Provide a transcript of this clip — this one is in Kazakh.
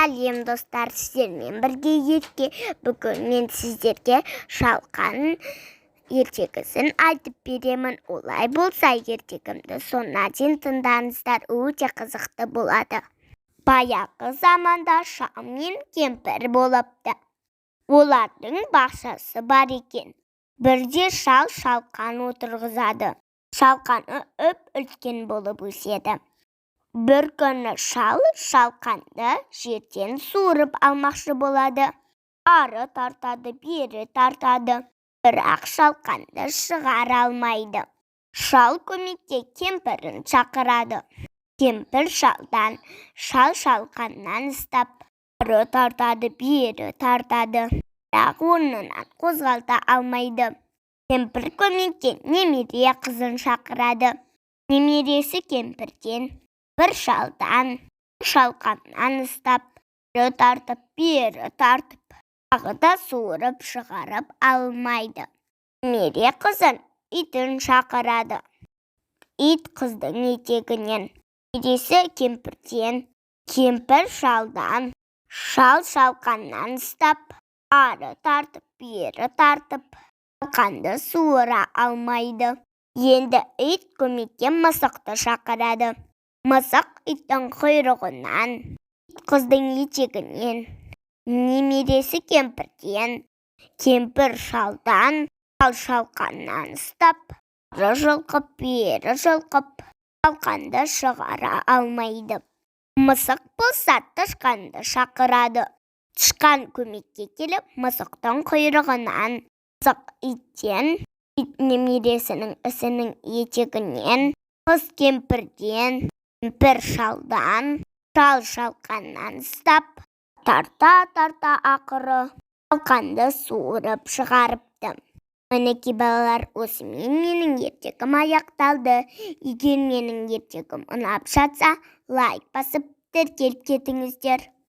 сәлем достар, сіздермен бірге ерке. Бүгін мен сіздерге шалқан ертегісін айтып беремін. Олай болса, ертегімді соңына дейін тыңдаңыздар, өте қызықты болады. Баяғы заманда шал мен кемпір болыпты. Олардың бақшасы бар екен. Бірде шал шалқан отырғызады. Шалқаны үлкен болып өседі. Бір күні шал шалқанды жерден суырып алмақшы болады. Ары тартады, бері тартады. Бірақ шалқанды шығара алмайды. Шал көмекке кемпірін шақырады. Кемпір шалдан, шал шалқаннан ұстап, ары тартады, бері тартады. Бірақ орнынан қозғалта алмайды. Кемпір көмекке немере қызын шақырады. Немересі кемпірден, бір шалдан, шалқаннан ұстап, ары тартып, бері тартып, тағы да суырып шығарып алмайды. Немере қызын итін шақырады. Ит қыздың етегінен, немересі кемпірден, кемпір шалдан, шал шалқаннан ұстап, ары тартып, бері тартып, шалқанды суыра алмайды. Енді ит көмекке мысықты шақырады. Мысық иттің құйрығынан, ит қыздың етегінен, немересі кемпірден, кемпір шалдан, шал шалқаннан ұстап, ары жұлқып, бері жұлқып, шалқанды шығара алмайды. Мысық болса тышқанды шақырады. Тышқан көмекке келіп, мысықтың құйрығынан, мысық иттен, ит немересінің ісінің етегінен, қыз кемпірден, кемпір шалдан, шал шалқаннан ұстап, тарта-тарта ақыры шалқанды суырып шығарыпты. Мінекей балалар, осымен менің ертегім аяқталды. Егер менің ертегім ұнап жатса, лайк басып тіркеліп кетіңіздер.